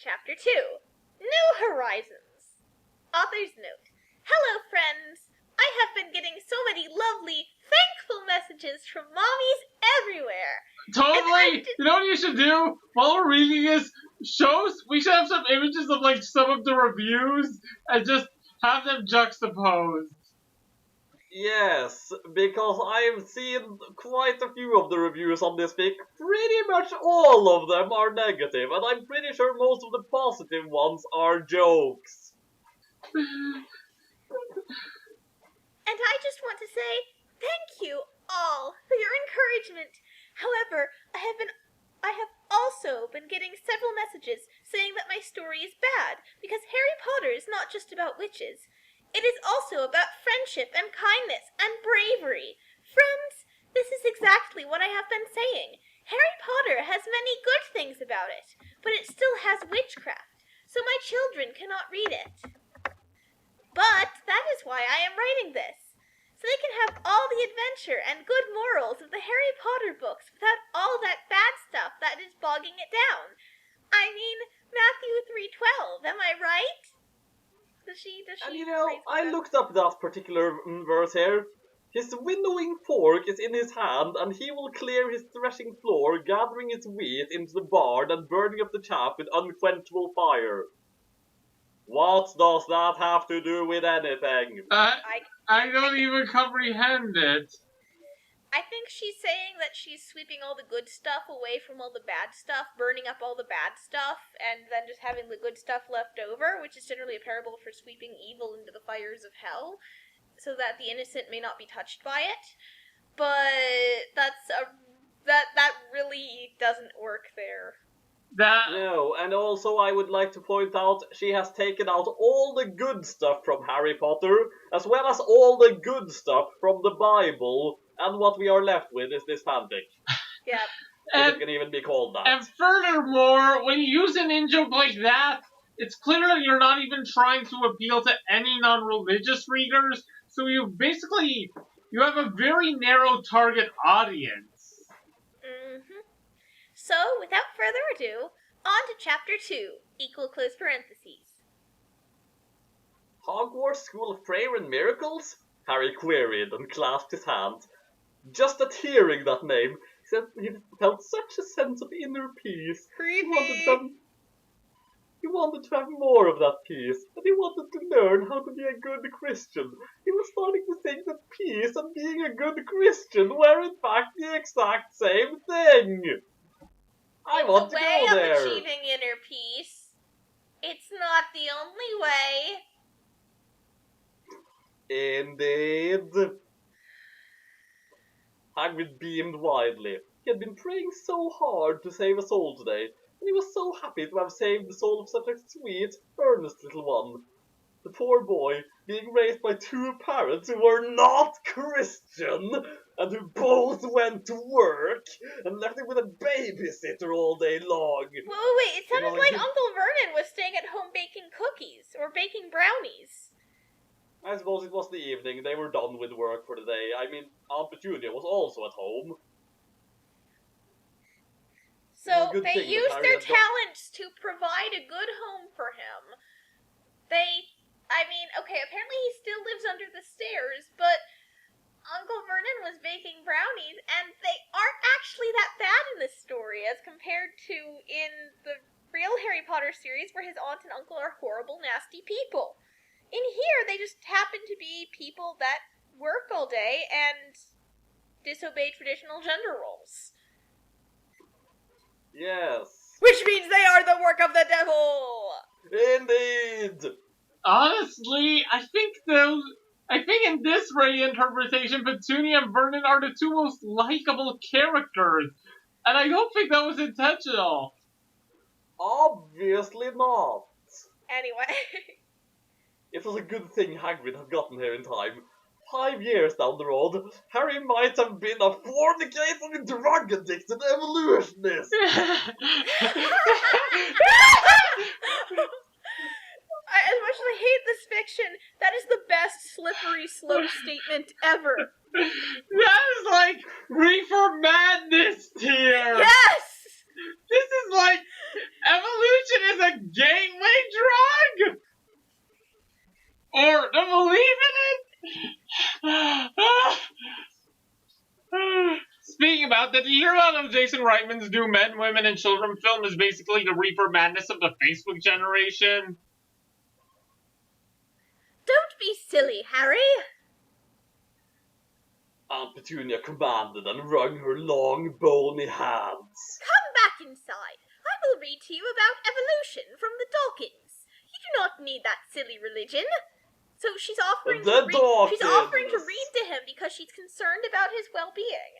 Chapter 2, New Horizons. Author's note. Hello, friends. I have been getting so many lovely, thankful messages from mommies everywhere. Totally! You know what you should do? While we're reading this, we should have some images of, like, some of the reviews and just have them juxtaposed. Yes, because I've seen quite a few of the reviews on this fic. Pretty much all of them are negative, and I'm pretty sure most of the positive ones are jokes. And I just want to say thank you all for your encouragement. However, I have also been getting several messages saying that my story is bad because Harry Potter is not just about witches. It is also about friendship and kindness and bravery. Friends, this is exactly what I have been saying. Harry Potter has many good things about it, but it still has witchcraft, so my children cannot read it. But that is why I am writing this, so they can have all the adventure and good morals of the Harry Potter books without all that bad stuff that is bogging it down. I mean, Matthew 3:12, am I right? Does she And I looked up that particular verse here. His winnowing fork is in his hand, and he will clear his threshing floor, gathering his wheat into the barn and burning up the chaff with unquenchable fire. What does that have to do with anything? I don't even comprehend it. I think she's saying that she's sweeping all the good stuff away from all the bad stuff, burning up all the bad stuff, and then just having the good stuff left over, which is generally a parable for sweeping evil into the fires of hell, so that the innocent may not be touched by it. But that really doesn't work there. No, and also I would like to point out she has taken out all the good stuff from Harry Potter, as well as all the good stuff from the Bible, and what we are left with is this fanfic. Yeah. If it can even be called that. And furthermore, when you use an in-joke like that, it's clear that you're not even trying to appeal to any non-religious readers, so you have a very narrow target audience. Mm-hmm. So, without further ado, on to Chapter 2, equal close parentheses. Hogwarts School of Prayer and Miracles? Harry queried and clasped his hands. Just at hearing that name, he felt such a sense of inner peace. He wanted to have more of that peace, and he wanted to learn how to be a good Christian. He was starting to think that peace and being a good Christian were in fact the exact same thing. I want to go there. It's a way of achieving inner peace. It's not the only way. Indeed. Hagrid beamed widely. He had been praying so hard to save a soul today, and he was so happy to have saved the soul of such a sweet, earnest little one. The poor boy, being raised by two parents who were not Christian, and who both went to work, and left him with a babysitter all day long. Wait, it sounded like Uncle Vernon was staying at home baking cookies, or baking brownies. I suppose it was the evening, they were done with work for the day. I mean, Aunt Petunia was also at home. So they used their talents to provide a good home for him. Apparently he still lives under the stairs, but Uncle Vernon was baking brownies, and they aren't actually that bad in this story as compared to in the real Harry Potter series where his aunt and uncle are horrible, nasty people. In here, they just happen to be people that work all day and disobey traditional gender roles. Yes. Which means they are the work of the devil! Indeed! Honestly, I think in this reinterpretation, Petunia and Vernon are the two most likable characters. And I don't think that was intentional. Obviously not. Anyway. It was a good thing Hagrid had gotten here in time. 5 years down the road, Harry might have been a fornicating, drug-addicted evolutionist. As much as I hate this fiction, that is the best slippery slope statement ever. That is like reefer madness tier. Yes! This is like evolution religion is a gateway drug? Or to believe in it? Speaking about that, did you hear about Jason Reitman's new Men, Women, and Children film is basically the Reaper Madness of the Facebook generation? Don't be silly, Harry. Aunt Petunia commanded and wrung her long, bony hands. Come back inside. I will read to you about evolution from the Dawkins. You do not need that silly religion. So she's offering to read to him because she's concerned about his well-being.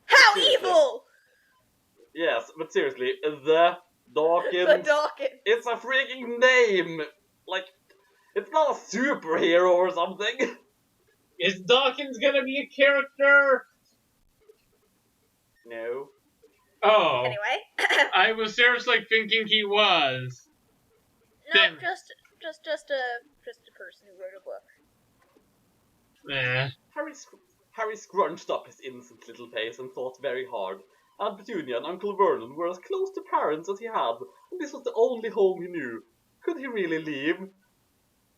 How evil! Yes, but seriously, the Dawkins. The Dawkins. It's a freaking name. Like, it's not a superhero or something. Is Dawkins gonna be a character? No. Oh. Anyway. I was seriously thinking he was. No, Then- just a person who wrote a book. Harry scrunched up his innocent little face and thought very hard. Aunt Petunia and Uncle Vernon were as close to parents as he had, and this was the only home he knew. Could he really leave?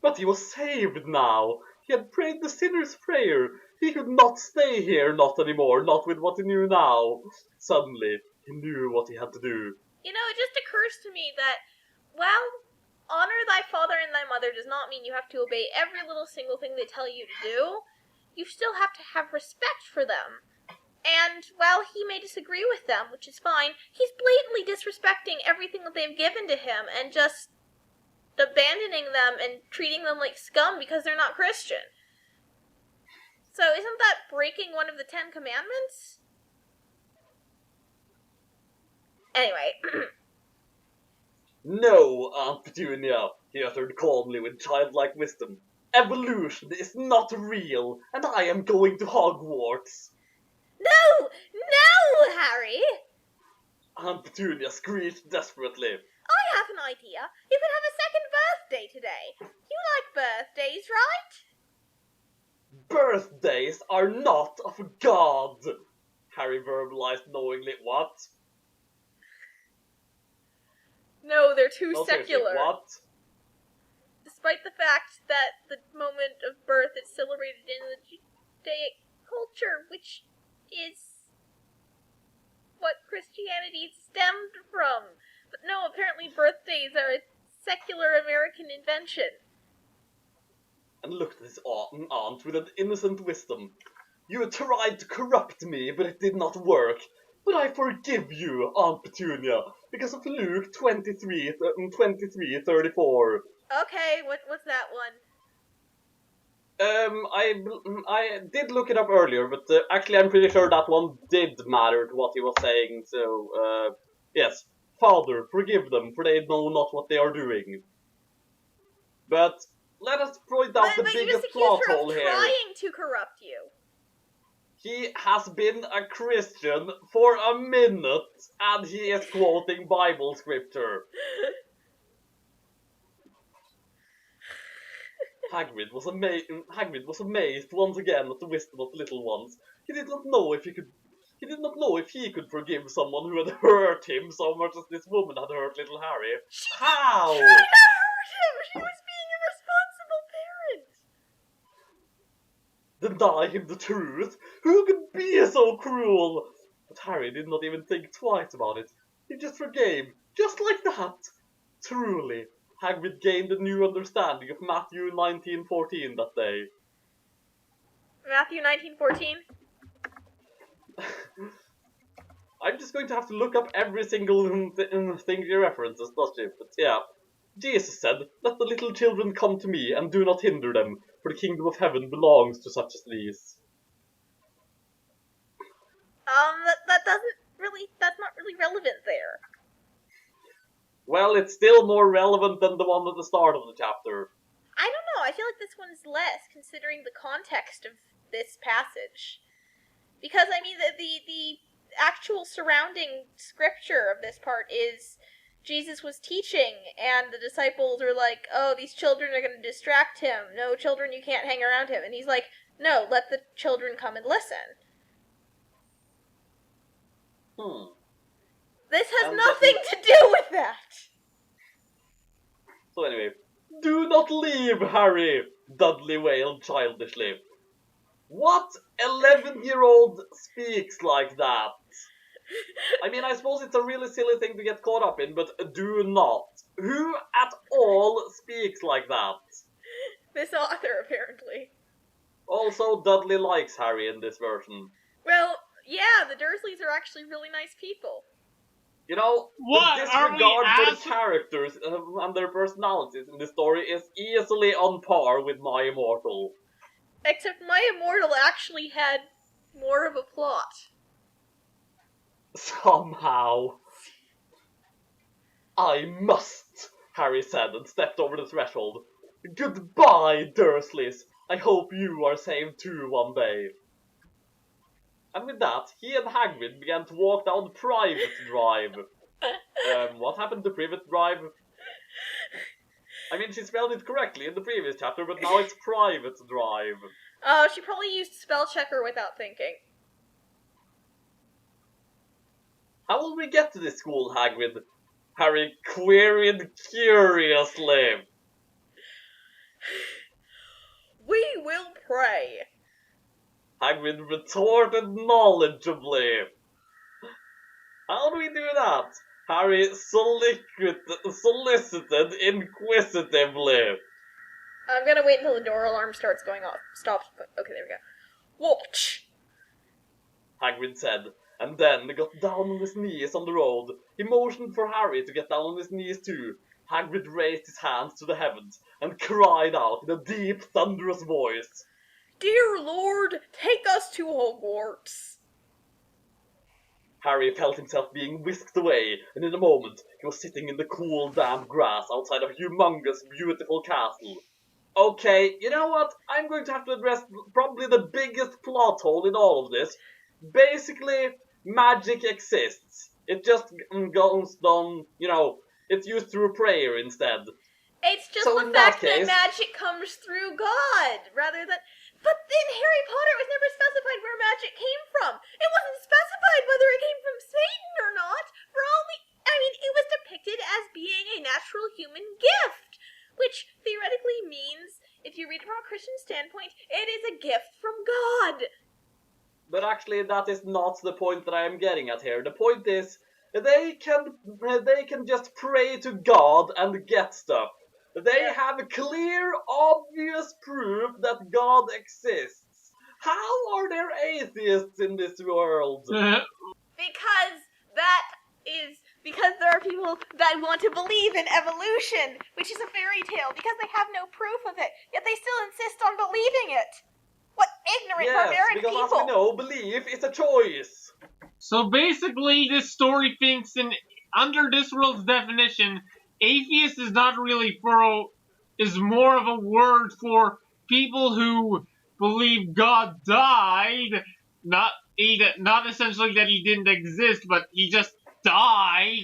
But he was saved now. He had prayed the sinner's prayer. He could not stay here, not anymore, not with what he knew now. Suddenly, he knew what he had to do. You know, it just occurs to me that, well, honor thy father and thy mother does not mean you have to obey every little single thing they tell you to do. You still have to have respect for them. And while he may disagree with them, which is fine, he's blatantly disrespecting everything that they've given to him and just abandoning them and treating them like scum because they're not Christian. So isn't that breaking one of the 10 Commandments? Anyway. No, Aunt Petunia, he uttered calmly with childlike wisdom. Evolution is not real, and I am going to Hogwarts. No! No, Harry! Aunt Petunia screeched desperately. I have an idea. You can have a second birthday today. You like birthdays, right? Birthdays are not of God, Harry verbalized knowingly. What? No, they're too No, seriously, secular. what? Despite the fact that the moment of birth is celebrated in the Judaic culture, which is what Christianity stemmed from. But no, apparently birthdays are a secular American invention. And looked at his aunt with an innocent wisdom. You tried to corrupt me, but it did not work. But I forgive you, Aunt Petunia, because of Luke 23:34. Okay, what's that one? I did look it up earlier, but actually I'm pretty sure that one did matter to what he was saying, so, yes. Father, forgive them, for they know not what they are doing. But let us point out the biggest plot hole here. But you trying to corrupt you. He has been a Christian for a minute, and he is quoting Bible scripture. Hagrid was amazed once again at the wisdom of the little ones. He did not know if he could forgive someone who had hurt him so much as this woman had hurt little Harry. How? She tried to hurt him! She was being a responsible parent! Deny him the truth? Who could be so cruel? But Harry did not even think twice about it. He just forgave, just like that. Truly, Hagrid gained a new understanding of Matthew 19:14 that day. Matthew 19:14? I'm just going to have to look up every single thing he references, doesn't she? But yeah. Jesus said, "Let the little children come to me, and do not hinder them, for the kingdom of heaven belongs to such as these." That's not really relevant there. Well, it's still more relevant than the one at the start of the chapter. I don't know, I feel like this one is less, considering the context of this passage. Because, I mean, the actual surrounding scripture of this part is Jesus was teaching, and the disciples are like, oh, these children are going to distract him. No, children, you can't hang around him. And he's like, no, let the children come and listen. This has nothing to do So anyway, do not leave, Harry, Dudley wailed childishly. What 11-year-old speaks like that? I mean, I suppose it's a really silly thing to get caught up in, but do not. Who at all speaks like that? This author, apparently. Also, Dudley likes Harry in this version. Well, yeah, the Dursleys are actually really nice people. You know, What? the Are we disregard for the asking- characters and their personalities in this story is easily on par with My Immortal. Except My Immortal actually had more of a plot. Somehow. I must, Harry said and stepped over the threshold. Goodbye, Dursleys. I hope you are saved too one day. And with that, he and Hagrid began to walk down Private Drive. What happened to Privet Drive? I mean, she spelled it correctly in the previous chapter, but now it's Private Drive. Oh, she probably used spell checker without thinking. How will we get to this school, Hagrid? Harry queried curiously. We will pray. Hagrid retorted knowledgeably. How do we do that? Harry solicited inquisitively. I'm gonna wait until the door alarm starts going off. Stops. Okay, there we go. Watch. Hagrid said, and then got down on his knees on the road. He motioned for Harry to get down on his knees too. Hagrid raised his hands to the heavens and cried out in a deep, thunderous voice. Dear Lord, take us to Hogwarts. Harry felt himself being whisked away, and in a moment he was sitting in the cool, damp grass outside a humongous, beautiful castle. Okay, you know what? I'm going to have to address probably the biggest plot hole in all of this. Basically, magic exists. It just goes down, it's used through prayer instead. It's just So the in that fact that case- magic comes through God, rather than... But in Harry Potter, it was never specified where magic came from. It wasn't specified whether it came from Satan or not. It was depicted as being a natural human gift, which theoretically means, if you read it from a Christian standpoint, it is a gift from God. But actually, that is not the point that I am getting at here. The point is, they can just pray to God and get stuff. They have clear, obvious proof that God exists. How are there atheists in this world? Because there are people that want to believe in evolution, which is a fairy tale, because they have no proof of it, yet they still insist on believing it. What ignorant, Yes, barbaric because people! as we know, belief is a choice. So basically, this story thinks, under this world's definition, atheist is not really is more of a word for people who believe God died, not essentially that he didn't exist, but he just died.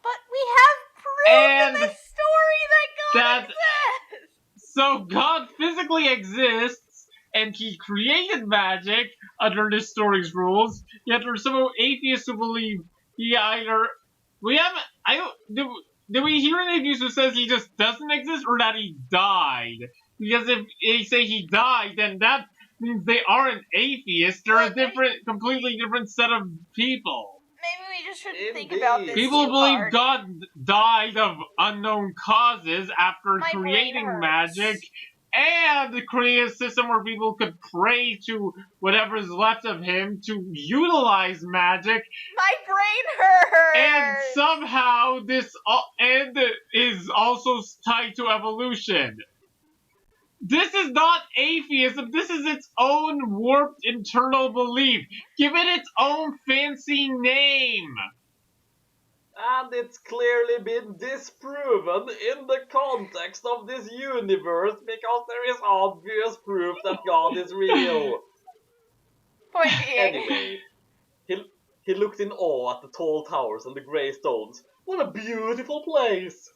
But we have proof And in this story that God exists! So God physically exists, and he created magic under this story's rules, yet there are some atheists who believe he either... Do we hear an atheist who says he just doesn't exist, or that he died? Because if they say he died, then that means they aren't atheists. They're a completely different set of people. Maybe we just shouldn't think Indeed. about this People too believe hard. God died of unknown causes after My brain creating hurts. magic, and create a system where people could pray to whatever's left of him to utilize magic. My brain hurts! And somehow this end is also tied to evolution. This is not atheism, this is its own warped internal belief. Give it its own fancy name. And it's clearly been disproven in the context of this universe because there is obvious proof that God is real. Point being. Anyway, he looked in awe at the tall towers and the grey stones. What a beautiful place!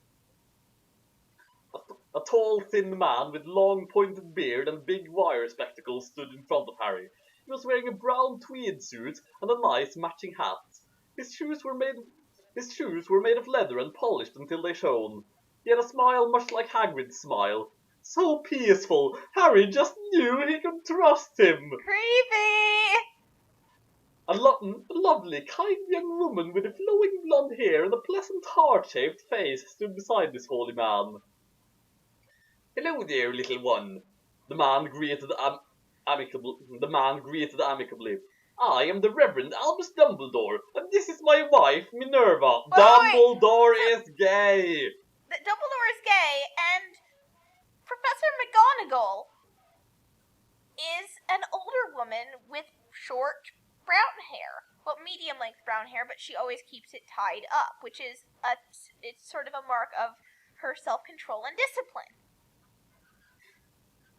A tall, thin man with long, pointed beard and big wire spectacles stood in front of Harry. He was wearing a brown tweed suit and a nice matching hat. His shoes were made of leather and polished until they shone. He had a smile much like Hagrid's smile. So peaceful, Harry just knew he could trust him. Creepy! A lovely, kind young woman with flowing blonde hair and a pleasant heart-shaped face stood beside this holy man. Hello there, little one. The man greeted amicably. I am the Reverend Albus Dumbledore, and this is my wife, Minerva. Wait. Dumbledore is gay. Dumbledore is gay, and Professor McGonagall is an older woman with short brown hair. Well, medium-length brown hair, but she always keeps it tied up, which is it's sort of a mark of her self-control and discipline.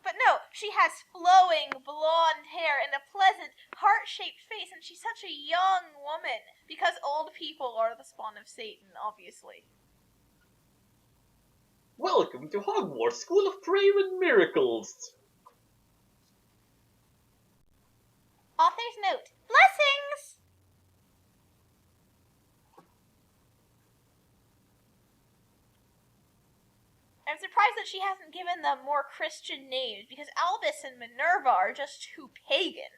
But no, she has flowing blonde hair and a pleasant heart-shaped face, and she's such a young woman because old people are the spawn of Satan, obviously. Welcome to Hogwarts, School of Prayer and Miracles. Author's note: blessings! I'm surprised that she hasn't given them more Christian names because Albus and Minerva are just too pagan.